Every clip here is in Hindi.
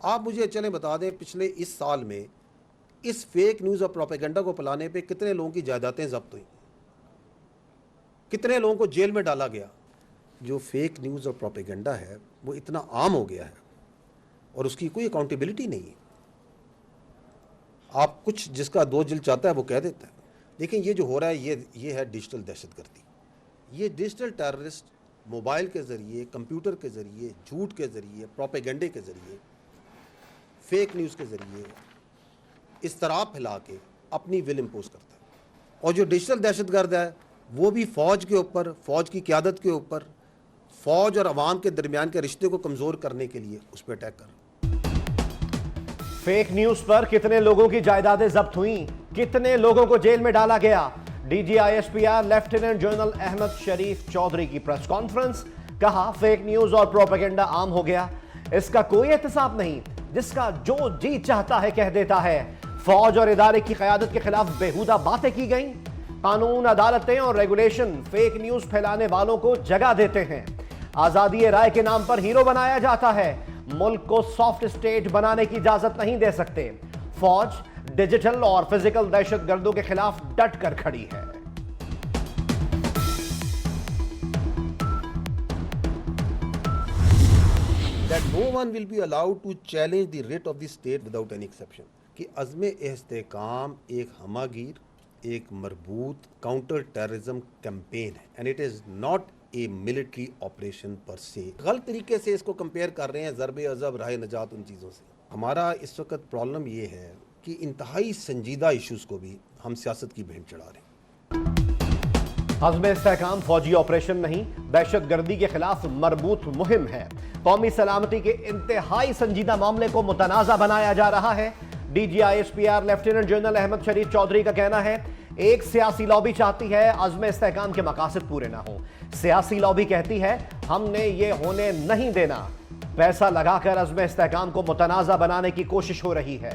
आप मुझे चलें बता दें, पिछले इस साल में इस फेक न्यूज़ और प्रोपेगेंडा को फैलाने पे कितने लोगों की जायदादें जब्त हुई, कितने लोगों को जेल में डाला गया। जो फेक न्यूज़ और प्रोपेगेंडा है वो इतना आम हो गया है और उसकी कोई अकाउंटेबिलिटी नहीं है। आप कुछ जिसका दो जिल चाहता है वो कह देता है। लेकिन ये जो हो रहा है ये है डिजिटल दहशतगर्दी। ये डिजिटल टेररिस्ट मोबाइल के ज़रिए, कंप्यूटर के ज़रिए, झूठ के ज़रिए, प्रोपेगेंडे के ज़रिए, फेक न्यूज़ के ज़रिए इस्तराब फैला के अपनी विल इम्पोज करता है। और जो डिजिटल दहशतगर्द है वो भी फ़ौज के ऊपर, फ़ौज की क़यादत के ऊपर, फ़ौज और अवाम के दरमियान के रिश्ते को कमज़ोर करने के लिए उस पर अटैक कर। फेक न्यूज़ पर कितने लोगों की जायदादें जब्त हुई, कितने लोगों को जेल में डाला गया। DGISPR लेफ्टिनेंट जनरल अहमद शरीफ चौधरी की प्रेस कॉन्फ्रेंस। कहा फेक न्यूज़ और प्रोपेगेंडा आम हो गया, इसका कोई एहतसाब नहीं, जिसका जो जी चाहता है कह देता है। फौज और इदारे की क़यादत के खिलाफ बेहुदा बातें की गई। कानून, अदालतें और रेगुलेशन फेक न्यूज़ फैलाने वालों को जगह देते हैं। आज़ादी राय के नाम पर हीरो बनाया जाता है। मुल्क को सॉफ्ट स्टेट बनाने की इजाजत नहीं दे सकते। फौज डिजिटल और फिजिकल दहशतगर्दों के खिलाफ डट कर खड़ी है। That no one will be allowed to challenge the writ of the state without any exception। कि अज़्म इस्तेकाम एक हमागीर, एक मरबूत काउंटर टेररिज्म कैंपेन है and it is not a military operation पर से। गलत तरीके से इसको कंपेयर कर रहे हैं ज़रबे अज़ब, राह नजात, उन चीज़ों से। हमारा इस वक्त प्रॉब्लम ये है कि इंतहाई संजीदा इशूज़ को भी हम सियासत की भेंट चढ़ा रहे हैं। अज़्म इस्तेहकाम फौजी ऑपरेशन नहीं, दहशतगर्दी के खिलाफ मरबूत मुहिम है। कौमी सलामती के इंतहाई संजीदा मामले को मुतनाज़ा बनाया जा रहा है। DGISPR लेफ्टिनेंट जनरल अहमद शरीफ चौधरी का कहना है एक सियासी लॉबी चाहती है अज़्म इस्तेहकाम के मकासद पूरे ना हो। सियासी लॉबी कहती है हमने ये होने नहीं देना। पैसा लगाकर अज़्म इस्तेहकाम को मुतनाज़ा बनाने की कोशिश हो रही है।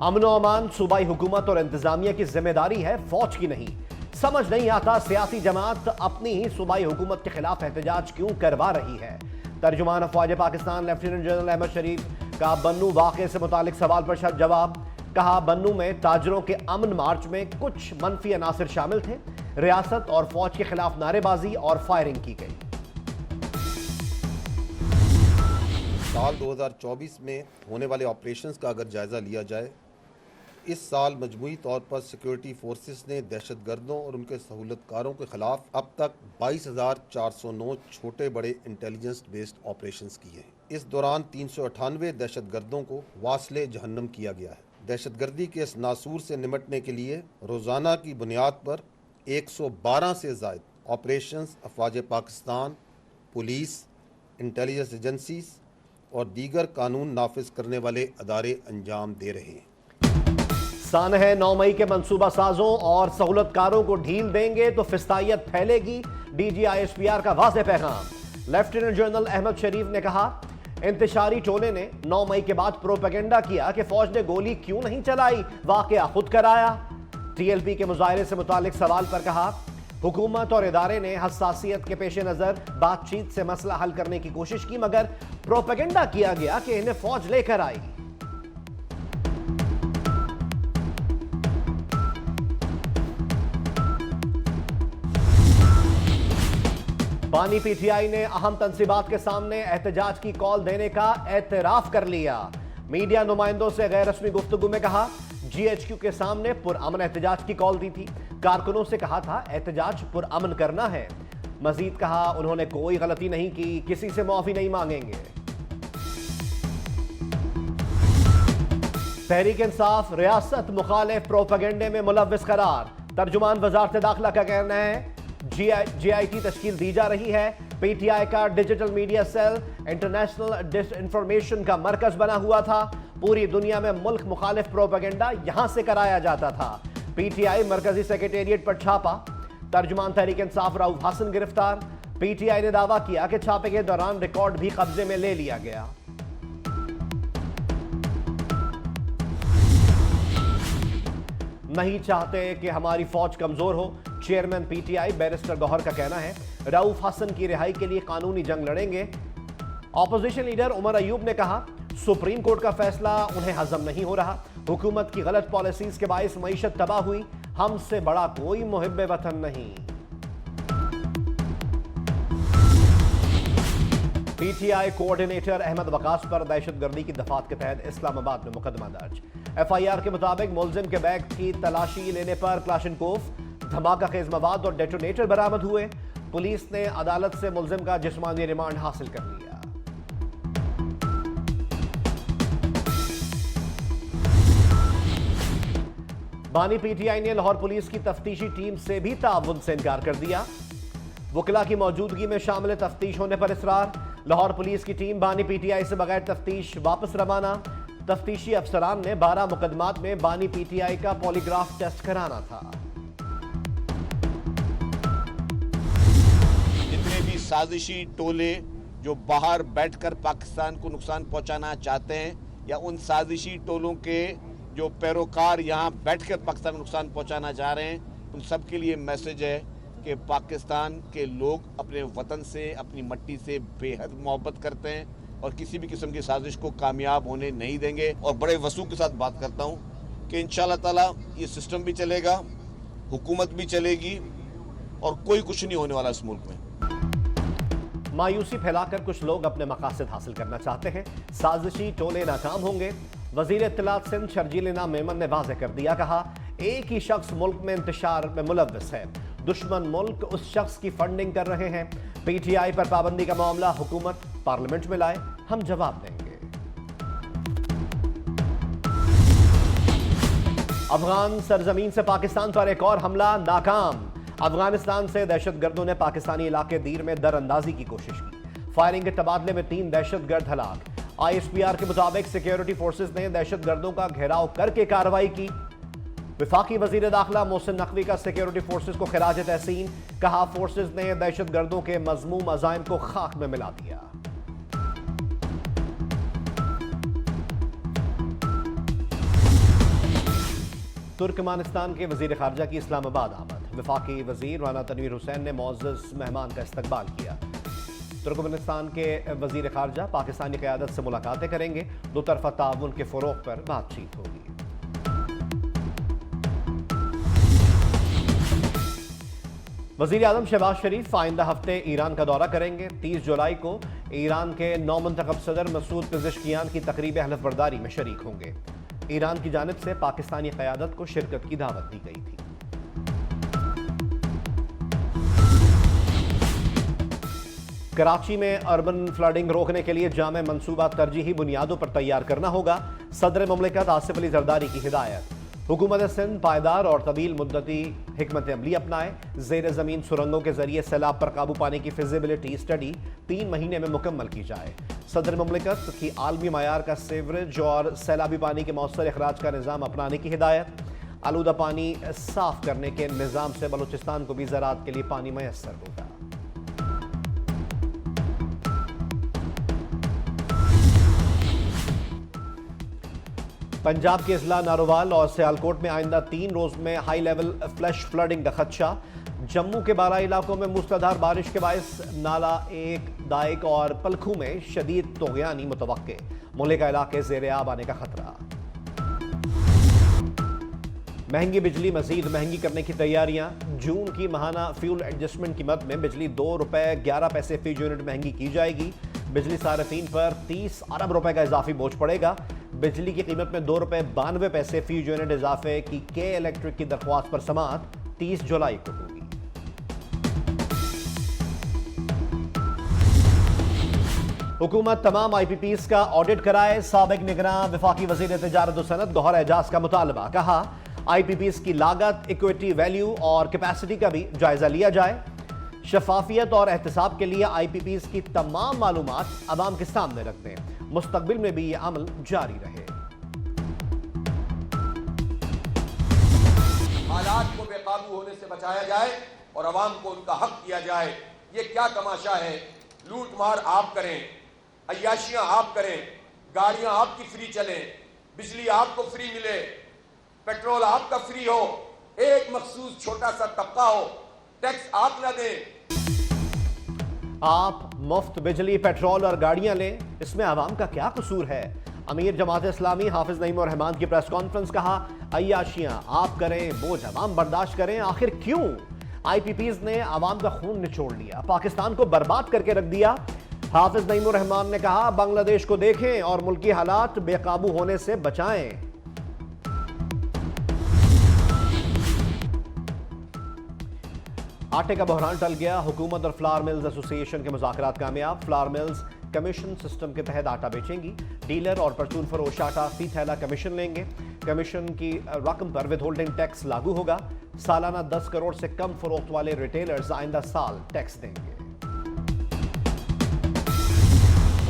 अमन और अमान सूबाई हुकूमत और इंतजामिया की जिम्मेदारी है, फौज की नहीं। समझ नहीं आता सियासी जमात अपनी ही सूबाई हुकूमत के खिलाफ एहतजाज क्यों करवा रही है। तर्जुमान अफवाज पाकिस्तान लेफ्टिनेंट जनरल अहमद शरीफ का बन्नू वाक़े से मुतालिक सवाल पर जवाब। कहा बन्नू में ताजरों के अमन मार्च में कुछ मनफी अनासर शामिल थे। रियासत और फौज के खिलाफ नारेबाजी और फायरिंग की गई। साल 2024 में होने वाले ऑपरेशंस का अगर जायज़ा लिया जाए, इस साल मजमूई तौर पर सिक्योरिटी फोर्सेस ने दहशतगर्दों और उनके सहूलतकारों के खिलाफ अब तक 22,409 छोटे बड़े इंटेलिजेंस बेस्ड ऑपरेशंस किए हैं। इस दौरान 398 दहशतगर्दों को वास्ले जहन्नम किया गया है। दहशतगर्दी के इस नासूर से निमटने के लिए रोज़ाना की बुनियाद पर 112 से ज़ायद ऑपरेशंस अफवाज पाकिस्तान, पुलिस, इंटेलिजेंस एजेंसीज और दीगर कानून नाफिज करने वाले अदारे अंजाम दे रहे हैं। सान है 9 मई के मंसूबा साजों और सहूलतकारों को ढील देंगे तो फिस्तायत फैलेगी। DGISPR का वाज़ेह पैगाम। लेफ्टिनेंट जनरल अहमद शरीफ ने कहा इंतशारी टोले ने 9 मई के बाद प्रोपेगेंडा किया कि फौज ने गोली क्यों नहीं चलाई, वाकया खुद कराया। TLP के मुजाहरे से मुतालिक सवाल पर कहा हुकूमत और इदारे ने हसासियत के पेश नज़र बातचीत से मसला हल करने की कोशिश की, मगर प्रोपेगेंडा किया गया कि इन्हें फौज लेकर आई। बानी PTI ने अहम तंसीबात के सामने एहतजाज की कॉल देने का एतराफ कर लिया। मीडिया नुमाइंदों से गैर रस्मी गुफ्तगू में कहा GHQ के सामने पुरअमन एहतजाज की कॉल दी थी। कारकुनों से कहा था एहतजाज पुरअमन करना है। मजीद कहा उन्होंने कोई गलती नहीं की, किसी से माफी नहीं मांगेंगे। तहरीक इंसाफ रियासत मुखालिफ प्रोपेगेंडे में मुलव्विस करार। तर्जुमान वजारत दाखिला का कहना है GIT तश्कील दी जा रही है। PTI का digital media cell international disinformation का मरकज बना हुआ था। पूरी दुनिया में मुल्क मुखालिफ प्रोपेगेंडा यहां से कराया जाता था। PTI मरकजी सेक्रेटेरिएट पर छापा। तर्जुमान तहरीक इंसाफ राउफ हसन गिरफ्तार। PTI ने दावा किया कि छापे के दौरान रिकॉर्ड भी कब्जे में ले लिया गया। नहीं चाहते कि हमारी फौज कमजोर हो, चेयरमैन पीटीआई बैरिस्टर गौहर का कहना है रऊफ हसन की रिहाई के लिए कानूनी जंग लड़ेंगे। ऑपोजिशन लीडर उमर अयूब ने कहा सुप्रीम कोर्ट का फैसला उन्हें हजम नहीं हो रहा, हुकूमत की गलत पॉलिसीज के बायस मईशत तबाह हुई, हमसे बड़ा कोई मुहिब्बे वतन नहीं। पीटीआई कोऑर्डिनेटर अहमद वकास पर दहशतगर्दी की दफात के तहत इस्लामाबाद में मुकदमा दर्ज। एफआईआर के मुताबिक मुलजिम के बैग की तलाशी लेने पर क्लाशनकोफ, धमाका खेज मवाद और डेटोनेटर बरामद हुए। पुलिस ने अदालत से मुलजिम का जिस्मानी रिमांड हासिल कर लिया। बानी पीटीआई ने लाहौर पुलिस की तफ्तीशी टीम से भी ताउन से इनकार कर दिया। वकला की मौजूदगी में शामिल तफ्तीश होने पर इसरार। लाहौर पुलिस की टीम बानी पीटीआई से बगैर तफ्तीश वापस रवाना। तफ्तीशी अफसरान ने 12 मुकदमात में बानी पीटीआई का पॉलीग्राफ टेस्ट कराना था। जितने भी साजिशी टोले जो बाहर बैठकर पाकिस्तान को नुकसान पहुंचाना चाहते हैं या उन साजिशी टोलों के जो पैरोकार यहाँ बैठकर पाकिस्तान को नुकसान पहुंचाना चाह रहे हैं, उन सब के लिए मैसेज है कि पाकिस्तान के लोग अपने वतन से, अपनी मट्टी से बेहद मोहब्बत करते हैं और किसी भी किस्म की साजिश को कामयाब होने नहीं देंगे। और बड़े वसूख के साथ बात करता हूँ कि इंशाअल्लाह ताला ये सिस्टम भी चलेगा, हुकूमत भी चलेगी और कोई कुछ नहीं होने वाला इस मुल्क में। मायूसी फैलाकर कुछ लोग अपने मकासद हासिल करना चाहते हैं, साजिशी टोले नाकाम होंगे। वजीर इत्तलात सिंध शर्जील इनाम मेमन ने वाज़ेह कर दिया, कहा एक ही शख्स मुल्क में इंतशार में मुलव्वस है, दुश्मन मुल्क उस शख्स की फंडिंग कर रहे हैं। पीटीआई पर पाबंदी का मामला हुकूमत पार्लियामेंट में लाए, हम जवाब देंगे। अफगान सरजमीन से पाकिस्तान पर एक और हमला नाकाम। अफगानिस्तान से दहशतगर्दों ने पाकिस्तानी इलाके दीर में दरअंदाजी की कोशिश की। फायरिंग के तबादले में 3 दहशतगर्द हलाक। आईएसपीआर के मुताबिक सिक्योरिटी फोर्सेस ने दहशतगर्दों का घेराव करके कार्रवाई की। विफाकी वजीर दाखिला मोहसिन नकवी का सिक्योरिटी फोर्सेस को खिराज तहसीन, कहा फोर्सेस ने दहशतगर्दों के मजमूम अजाइम को खाक में मिला दिया। तुर्कमानिस्तान के वजीर खारजा की इस्लामाबाद आमद। विफाकी वजीर राना तनवीर हुसैन ने मुअज़्ज़ज़ मेहमान का इस्तकबाल किया। तुर्कमेनिस्तान के वजीर खारजा पाकिस्तानी क़यादत से मुलाकातें करेंगे। दो तरफा ताउन के फ़रोग़ पर बातचीत होगी। वज़ीर आज़म शहबाज शरीफ आइंदा हफ्ते ईरान का दौरा करेंगे। 30 जुलाई को ईरान के नौमुंतखब सदर मसूद पेज़ेश्कियान की तकरीब हलफ बर्दारी में शरीक होंगे। ईरान की जानिब से पाकिस्तानी क़यादत को शिरकत की दावत दी गई थी। कराची में अर्बन फ्लडिंग रोकने के लिए जामे मंसूबा तरजीही बुनियादों पर तैयार करना होगा। सदर मुमलिकत आसिफ अली जरदारी की हिदायत। हुकूमत सिंध पायदार और तवील मुद्दती हिकमत अमली अपनाए। ज़ेर ज़मीन सुरंगों के जरिए सैलाब पर काबू पाने की फिजिबिलिटी स्टडी 3 महीने में मुकम्मल की जाए। सदर मुमलिकत की आलमी मायार का सीवरेज और सैलाबी पानी के मौसर अखराज का निज़ाम अपनाने की हिदायत। आलूदा पानी साफ करने के निज़ाम से बलूचिस्तान को भी ज़राअत के लिए पानी मैसर होगा। पंजाब के इजला नारोवाल और सियालकोट में आइंदा 3 रोज में हाई लेवल फ्लैश फ्लडिंग का खदशा। जम्मू के 12 इलाकों में मूसलाधार बारिश के बायस नाला 1, दाइक और पलखू में शदीद तोगयानी मुतवक्के। मुल्क का इलाके ज़ेर आब आने का खतरा। महंगी बिजली मजीद महंगी करने की तैयारियां। जून की माहाना फ्यूल एडजस्टमेंट की मद में बिजली 2 रुपए 11 पैसे फी यूनिट महंगी की जाएगी। बिजली सार्फिन पर 30 अरब रुपए का इजाफी बोझ पड़ेगा। बिजली की कीमत में 2 रुपए 92 पैसे फी यूनिट इजाफे की के इलेक्ट्रिक की दरख्वास्त पर समाअत 30 जुलाई को होगी। हुकूमत तमाम IPPs का ऑडिट कराए। साबिक निगरान वफाकी वजीर तिजारत और सनत गौहर एजाज का मुतालबा। कहा IPPs की लागत, इक्विटी वैल्यू और कैपेसिटी का भी जायजा लिया जाए। शफाफियत और एहतसाब के लिए IPPs की तमाम मालूमात अवाम के सामने रख दें। मुस्तकबिल में भी यह अमल जारी रहे। हालात को बेकाबू होने से बचाया जाए और अवाम को उनका हक दिया जाए। ये क्या तमाशा है? लूट मार आप करें, अय्याशियां आप करें, गाड़ियां आपकी फ्री चलें, बिजली आपको फ्री मिले, पेट्रोल आपका फ्री हो, एक मखसूस छोटा सा तबका हो, टैक्स आप न दें। आप मुफ्त बिजली, पेट्रोल और गाड़ियां लें, इसमें आवाम का क्या कसूर है? अमीर जमात इस्लामी हाफिज नईम और रहमान की प्रेस कॉन्फ्रेंस। कहा, अय्याशियां आप करें, बोझ अवाम बर्दाश्त करें, आखिर क्यों? IPPs ने आवाम का खून निचोड़ लिया, पाकिस्तान को बर्बाद करके रख दिया। हाफिज नईम और रहमान ने कहा, बांग्लादेश को देखें और मुल्की हालात बेकाबू होने से बचाएं। आटे का बहरान टल गया, हुकूमत और फ्लावर मिल्स एसोसिएशन के मुज़ाकरात कामयाब। फ्लावर मिल्स कमीशन सिस्टम के तहत आटा बेचेंगी। डीलर और परचून फरोश आटा फी थैला कमीशन लेंगे। कमीशन की रकम पर विदहोल्डिंग टैक्स लागू होगा। सालाना 10 करोड़ से कम फरोख्त वाले रिटेलर्स आइंदा साल टैक्स देंगे।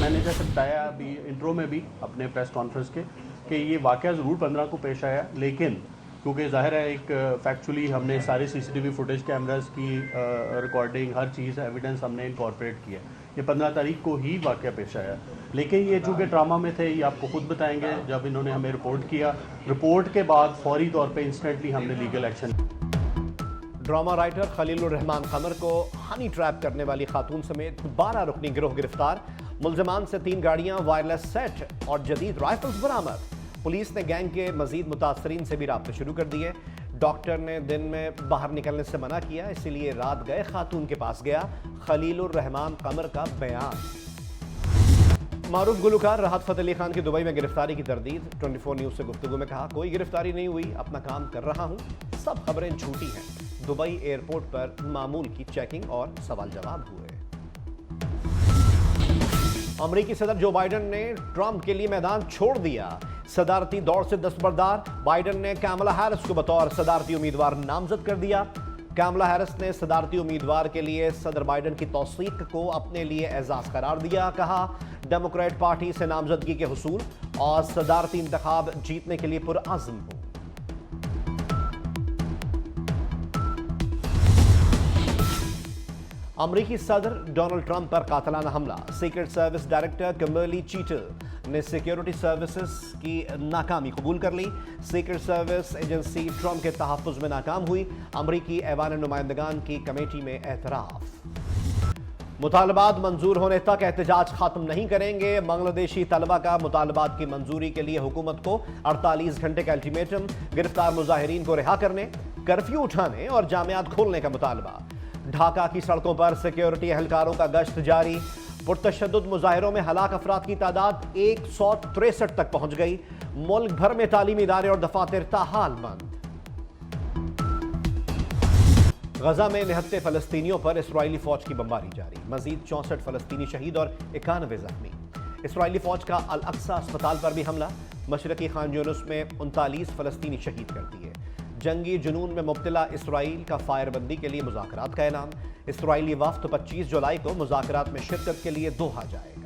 मैंने जैसे बताया अभी इंट्रो में भी अपने प्रेस कॉन्फ्रेंस के कि ये वाक़या ज़रूर 15 को पेश आया, लेकिन क्योंकि ज़ाहिर है एक फैक्चुअली हमने सारे CCTV फुटेज, कैमरास की रिकॉर्डिंग, हर चीज़ एविडेंस हमने इनकॉर्पोरेट किया। ये 15 तारीख को ही वाक़या पेश आया, लेकिन ये चूँकि ड्रामा में थे, ये आपको खुद बताएंगे। जब इन्होंने हमें रिपोर्ट किया, रिपोर्ट के बाद फौरी तौर पे इंस्टेंटली हमने legal action. Drama writer Khalilur Rehman Qamar को हनी ट्रैप करने वाली खातून समेत 12 रुकनी गिरोह गिरफ्तार। मुलजमान से 3 गाड़ियां, वायरलेस सेट और जदीद राइफल्स बरामद। पुलिस ने गैंग के मजीद मुतासरीन से भी राब्ते शुरू कर दिए। डॉक्टर ने दिन में बाहर निकलने से मना किया, इसीलिए रात गए खातून के पास गया। खलीलुर रहमान कमर का बयान। मारूफ गुलकार राहत फतेह अली खान की दुबई में गिरफ्तारी की तरदीद। 24 न्यूज़ से गुफ्तगू में कहा, कोई गिरफ्तारी नहीं हुई, अपना काम कर रहा हूँ, सब खबरें झूठी हैं। दुबई एयरपोर्ट पर मामूल की चेकिंग और सवाल जवाब हुए। अमेरिकी सदर जो बाइडेन ने ट्रंप के लिए मैदान छोड़ दिया। सदारती दौड़ से दस्तबरदार बाइडेन ने कैमला हैरिस को बतौर सदारती उम्मीदवार नामजद कर दिया। कैमला हैरिस ने सदारती उम्मीदवार के लिए सदर बाइडेन की तौसीक को अपने लिए एजाज करार दिया। कहा, डेमोक्रेट पार्टी से नामजदगी के हुसूल और सदारती इंतखाब जीतने के लिए पुरअज़्म हूं। अमरीकी सदर डोनाल्ड ट्रंप पर कातलाना हमला। सीक्रेट सर्विस डायरेक्टर किम्बर्ली चीटल ने सिक्योरिटी सर्विसेज की नाकामी कबूल कर ली। सीक्रेट सर्विस एजेंसी ट्रंप के तहफ़्फ़ुज़ में नाकाम हुई। अमरीकी ऐवान नुमाइंदगान की कमेटी में एतराफ़। मुतालबात मंजूर होने तक एहतजाज खत्म नहीं करेंगे। बांग्लादेशी तलबा का मुतालबात की मंजूरी के लिए हुकूमत को 48 घंटे का अल्टीमेटम। गिरफ्तार मुजाहिरीन को रिहा करने, कर्फ्यू उठाने और जामियात खोलने का मुतालबा। ढाका की सड़कों पर सिक्योरिटी एहलकारों का गश्त जारी। पुरतशद्दुद मुजाहिरों में हलाक अफराद की तादाद 163 तक पहुंच गई। मुल्क भर में तालीमी इदारे और दफातर ताहाल बंद। गजा में 79 फलस्तीनियों पर इसराइली फौज की बमबारी जारी। मजीद 64 फलस्तीनी शहीद और 91 जख्मी। इसराइली फौज का अल अक्सा अस्पताल पर भी हमला। मशरकी खान यूनुस में 39 फलस्तीनी शहीद कर दिए। जंगी जुनून में मुब्तला इसराइल का फायरबंदी के लिए मुज़ाकरात का ऐलान। इसराइली वफ्द 25 जुलाई को मुज़ाकरात में शिरकत के लिए दोहा जाएगा।